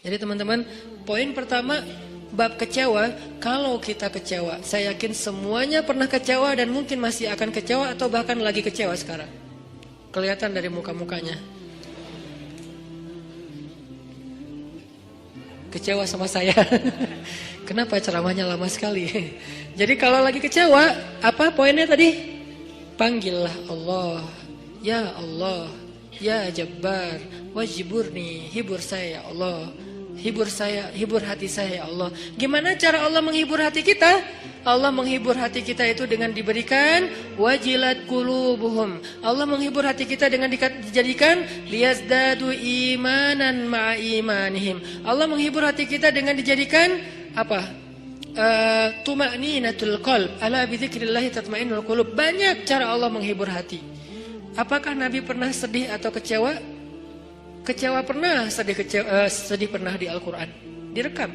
Jadi teman-teman, poin pertama bab kecewa. Kalau kita kecewa, saya yakin semuanya pernah kecewa dan mungkin masih akan kecewa atau bahkan lagi kecewa sekarang. Kelihatan dari muka-mukanya. Kecewa sama saya. Kenapa ceramahnya lama sekali? Jadi kalau lagi kecewa, apa poinnya tadi? Panggillah Allah. Ya Allah, ya Jabbar, wajiburni, hibur saya ya Allah. Hibur saya, hibur hati saya ya Allah. Gimana cara Allah menghibur hati kita? Allah menghibur hati kita itu dengan diberikan wajilat qulubuhum. Allah menghibur hati kita dengan dijadikan liyazdadu imanan ma'a imanihim. Allah menghibur hati kita dengan dijadikan apa? Tuma'ninatul qalb. Ala bidzikrillah tatma'innul qulub. Banyak cara Allah menghibur hati. Apakah Nabi pernah sedih atau kecewa? Kecewa pernah, sedih pernah di Al-Quran, direkam.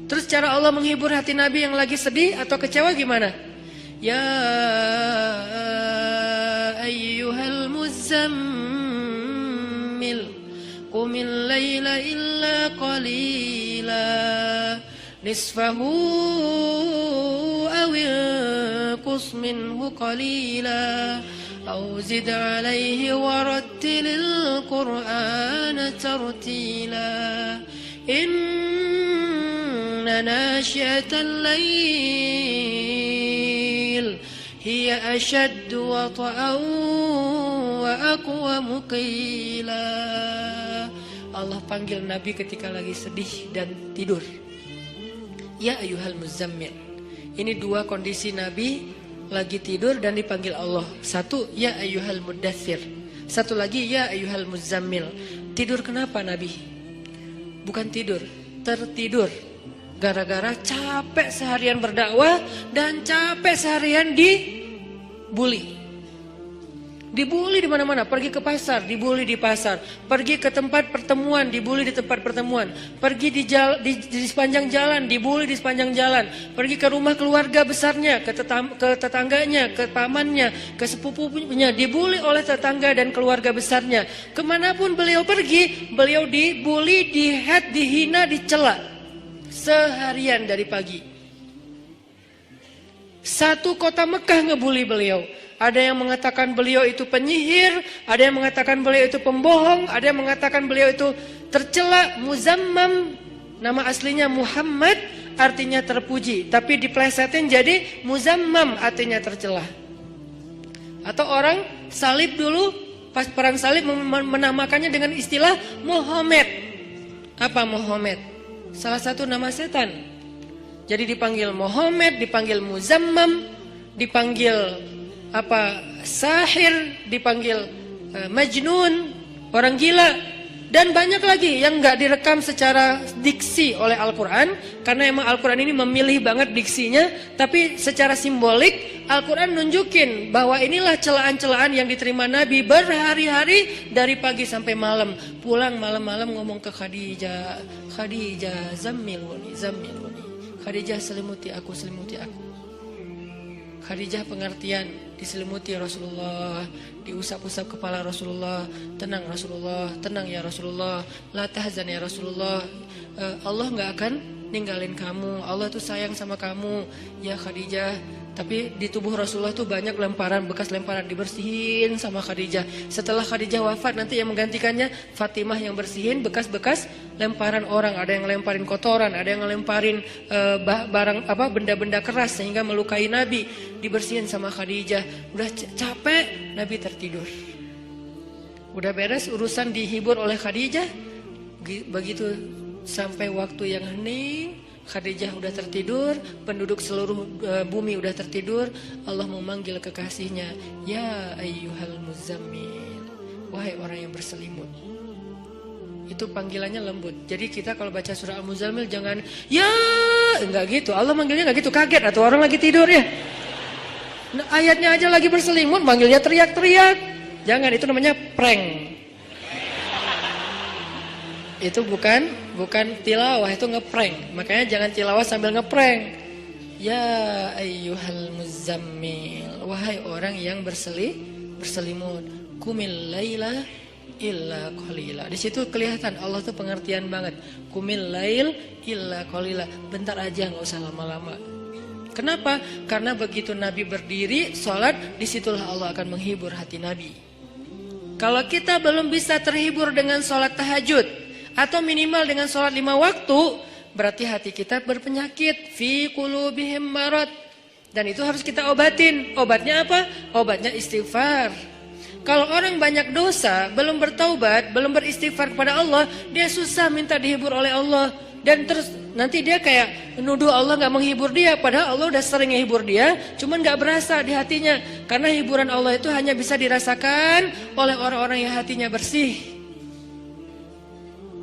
Terus cara Allah menghibur hati Nabi yang lagi sedih atau kecewa gimana? Ya ayyuhal muzammil qumil layla illa qalila nisfahu awil qus minhu qalila أو زد عليه ورتل القرآن ترتيلا إن ناشئة الليل هي أشد وطئا وأقوم قيلا. Allah panggil Nabi ketika lagi sedih dan tidur. Ya ayyuhal muzammil. Ini dua kondisi Nabi lagi tidur dan dipanggil Allah. Satu, ya ayyuhal muddathir. Satu lagi, ya ayyuhal muzammil. Tidur kenapa Nabi? Bukan tidur, tertidur. Gara-gara capek seharian berdakwah dan capek seharian dibully. Dibully di mana-mana, pergi ke pasar, dibully di pasar, pergi ke tempat pertemuan, dibully di tempat pertemuan, pergi di sepanjang jalan, dibully di sepanjang jalan, pergi ke rumah keluarga besarnya, ke tetangganya, ke pamannya, ke sepupunya, dibully oleh tetangga dan keluarga besarnya. Kemanapun beliau pergi, beliau dibully, dihat, dihina, dicela seharian dari pagi. Satu kota Mekah ngebully beliau. Ada yang mengatakan beliau itu penyihir, ada yang mengatakan beliau itu pembohong, ada yang mengatakan beliau itu tercela. Muzammam, nama aslinya Muhammad, artinya terpuji, tapi diplesetin jadi Muzammam, artinya tercela. Atau orang salib dulu, pas perang salib menamakannya dengan istilah Muhammad. Apa Muhammad? Salah satu nama setan. Jadi dipanggil Muhammad, dipanggil Muzammam, dipanggil sahir, dipanggil majnun, orang gila, dan banyak lagi yang nggak direkam secara diksi oleh Al-Quran, karena emang Al-Quran ini memilih banget diksinya, tapi secara simbolik Al-Quran nunjukin bahwa inilah celaan-celaan yang diterima Nabi berhari-hari dari pagi sampai malam. Pulang malam-malam ngomong ke Khadijah, Khadijah zammiluni, zammiluni, Khadijah selimuti aku, selimuti aku. Khadijah pengertian, diselimuti Rasulullah, diusap-usap kepala Rasulullah. Tenang Rasulullah, tenang ya Rasulullah, la tahzan ya Rasulullah, Allah gak akan ninggalin kamu, Allah tuh sayang sama kamu ya Khadijah. Tapi di tubuh Rasulullah tuh banyak lemparan, bekas lemparan, dibersihin sama Khadijah. Setelah Khadijah wafat, nanti yang menggantikannya Fatimah yang bersihin bekas-bekas lemparan orang. Ada yang lemparin kotoran, ada yang lemparin barang benda-benda keras sehingga melukai Nabi, dibersihin sama Khadijah. Udah capek, Nabi tertidur. Udah beres urusan, dihibur oleh Khadijah. Begitu sampai waktu yang hening, Khadijah udah tertidur, penduduk seluruh bumi udah tertidur. Allah memanggil kekasihnya, ya ayyuhal muzammil, wahai orang yang berselimut. Itu panggilannya lembut. Jadi kita kalau baca surah Al-Muzammil jangan ya, enggak gitu. Allah manggilnya enggak gitu, kaget atau orang lagi tidur ya. Nah, ayatnya aja lagi berselimut, manggilnya teriak-teriak. Jangan, itu namanya prank. Itu bukan tilawah, itu ngeprank. Makanya jangan tilawah sambil ngeprank. Ya ayyuhal muzammil, wahai orang yang berselimut, qumil laila illa qalila. Di situ kelihatan Allah tuh pengertian banget. Qumil lail illa qalila. Bentar aja, nggak usah lama-lama. Kenapa? Karena begitu Nabi berdiri sholat, disitulah Allah akan menghibur hati Nabi. Kalau kita belum bisa terhibur dengan sholat tahajud atau minimal dengan sholat 5 waktu, berarti hati kita berpenyakit. Fi qulubihim marad. Dan itu harus kita obatin. Obatnya apa? Obatnya istighfar. Kalau orang banyak dosa, belum bertaubat, belum beristighfar kepada Allah, dia susah minta dihibur oleh Allah. Dan terus nanti dia kayak menuduh Allah gak menghibur dia. Padahal Allah udah sering menghibur dia, cuman gak berasa di hatinya. Karena hiburan Allah itu hanya bisa dirasakan oleh orang-orang yang hatinya bersih.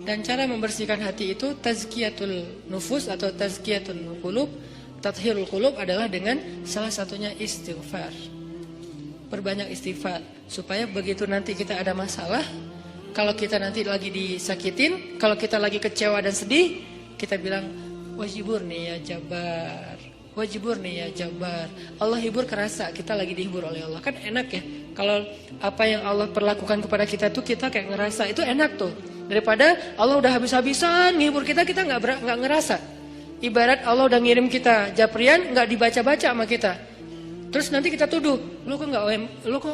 Dan cara membersihkan hati itu tazkiyatul nufus atau tazkiyatul qulub, tathhirul qulub adalah dengan salah satunya istighfar. Perbanyak istighfar supaya begitu nanti kita ada masalah, kalau kita nanti lagi disakitin, kalau kita lagi kecewa dan sedih, kita bilang wajibur nih ya Jabar, wajibur nih ya Jabar. Allah hibur kerasa kita lagi dihibur oleh Allah. Kan enak ya kalau apa yang Allah perlakukan kepada kita tuh kita kayak ngerasa, itu enak tuh. Daripada Allah udah habis-habisan ngehibur kita, kita nggak ngerasa. Ibarat Allah udah ngirim kita japrian, nggak dibaca-baca sama kita. Terus nanti kita tuduh, lu kok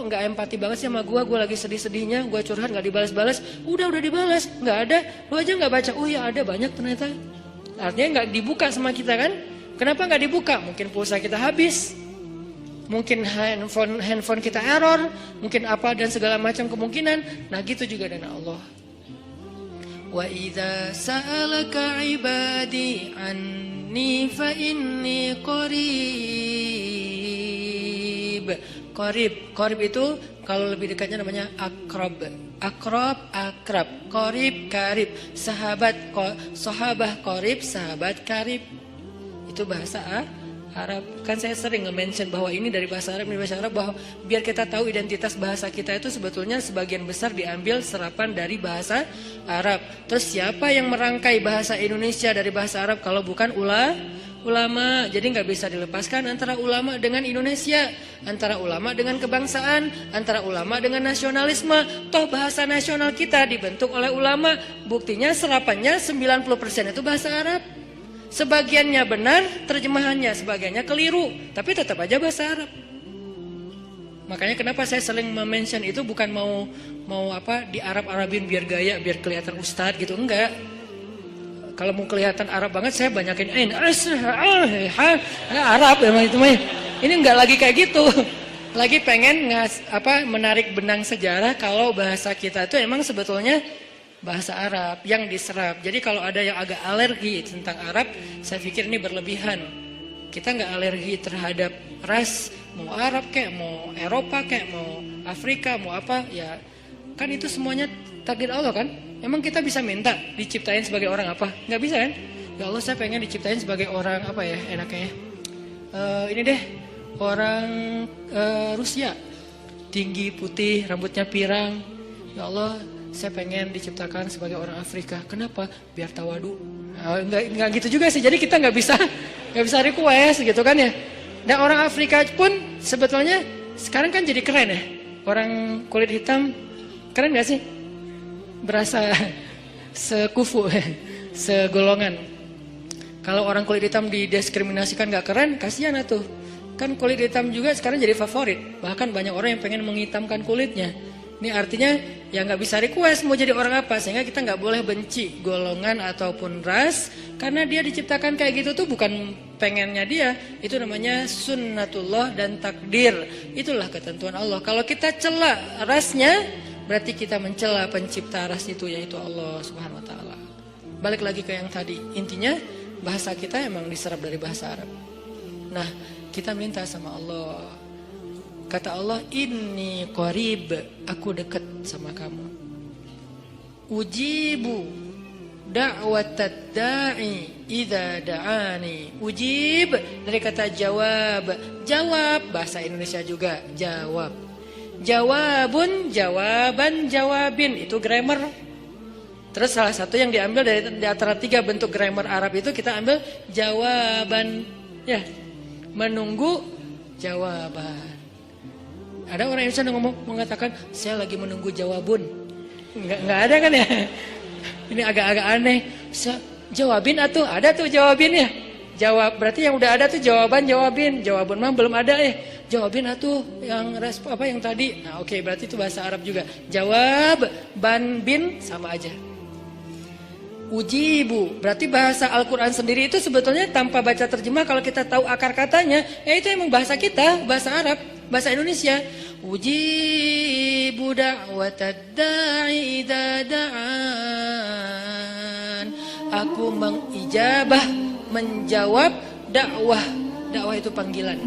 nggak empati banget sih sama gue lagi sedih-sedihnya, gue curhat nggak dibalas-balas. Udah dibalas, nggak ada, lu aja nggak baca. Oh ya ada, banyak ternyata. Artinya nggak dibuka sama kita kan? Kenapa nggak dibuka? Mungkin pulsa kita habis, mungkin handphone kita error, mungkin apa dan segala macam kemungkinan. Nah gitu juga dengan Allah. Wa idza sa'alaka ibadi anni fa inni qarib. Qarib itu kalau lebih dekatnya namanya akrab. Akrab. Qarib. Sahabah qarib, sahabat karib. Itu bahasa Arab. Kan saya sering nge-mention bahwa ini dari bahasa Arab, bahwa biar kita tahu identitas bahasa kita itu sebetulnya sebagian besar diambil serapan dari bahasa Arab. Terus siapa yang merangkai bahasa Indonesia dari bahasa Arab kalau bukan ulama? Jadi nggak bisa dilepaskan antara ulama dengan Indonesia, antara ulama dengan kebangsaan, antara ulama dengan nasionalisme. Toh bahasa nasional kita dibentuk oleh ulama. Buktinya serapannya 90% itu bahasa Arab. Sebagiannya benar terjemahannya, sebagiannya keliru, tapi tetap aja bahasa Arab. Makanya kenapa saya sering mention itu bukan mau apa di Arabin biar gaya, biar kelihatan ustadz gitu, enggak. Kalau mau kelihatan Arab banget saya banyakin Arab emang itu mah. Ini enggak lagi kayak gitu. Lagi pengen menarik benang sejarah kalau bahasa kita itu emang sebetulnya bahasa Arab yang diserap. Jadi kalau ada yang agak alergi tentang Arab, saya pikir ini berlebihan. Kita nggak alergi terhadap ras, mau Arab kayak, mau Eropa kayak, mau Afrika, mau apa, ya kan itu semuanya takdir Allah kan. Emang kita bisa minta diciptain sebagai orang apa? Nggak bisa kan? Ya Allah saya pengen diciptain sebagai orang apa ya enaknya. Ini deh orang Rusia, tinggi, putih, rambutnya pirang. Ya Allah saya pengen diciptakan sebagai orang Afrika. Kenapa? Biar tawadu. Enggak gitu juga sih. Jadi kita nggak bisa request gitu kan ya. Dan orang Afrika pun sebetulnya sekarang kan jadi keren ya. Orang kulit hitam keren nggak sih? Berasa sekufu, segolongan. Kalau orang kulit hitam didiskriminasikan nggak keren, kasihan atuh. Kan kulit hitam juga sekarang jadi favorit. Bahkan banyak orang yang pengen menghitamkan kulitnya. Ini artinya ya nggak bisa request mau jadi orang apa, sehingga kita nggak boleh benci golongan ataupun ras, karena dia diciptakan kayak gitu tuh bukan pengennya dia, itu namanya sunnatullah dan takdir, itulah ketentuan Allah. Kalau kita cela rasnya, berarti kita mencela pencipta ras itu, yaitu Allah Subhanahu Wa Taala. Balik lagi ke yang tadi, intinya bahasa kita emang diserap dari bahasa Arab. Nah kita minta sama Allah. Kata Allah, inni qarib, aku dekat sama kamu. Ujibu da'watad da'i idza da'ani. Ujib dari kata jawab. Jawab bahasa Indonesia juga, jawab. Jawabun, jawaban, jawabin, itu grammar. Terus salah satu yang diambil dari antara 3 bentuk grammar Arab itu kita ambil jawaban, ya. Menunggu jawaban. Ada orang Indonesia yang mengatakan saya lagi menunggu jawabun. Nggak ada kan ya? Ini agak-agak aneh. Jawabin atuh, ada tuh jawabin ya. Jawab, berarti yang udah ada tuh jawabin. Jawaban mah belum ada jawabin atuh yang respon apa yang tadi. Nah, oke, berarti itu bahasa Arab juga. Jawab, ban bin sama aja. Ujibu, berarti bahasa Al-Quran sendiri itu sebetulnya tanpa baca terjemah kalau kita tahu akar katanya, itu emang bahasa kita, bahasa Arab, bahasa Indonesia. Ujibu da'watad da'i idza da'an. Aku mengijabah, menjawab dakwah. Dakwah itu panggilan.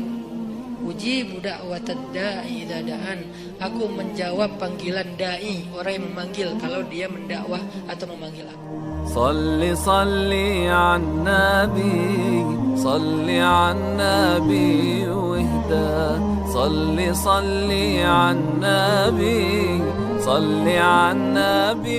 Ujibu da'watad da'i idza da'an. Aku menjawab panggilan dai, orang yang memanggil kalau dia mendakwah atau memanggil aku. صلي صلي عالنبي صلي عالنبي واهدى صلي صلي عالنبي صلي عالنبي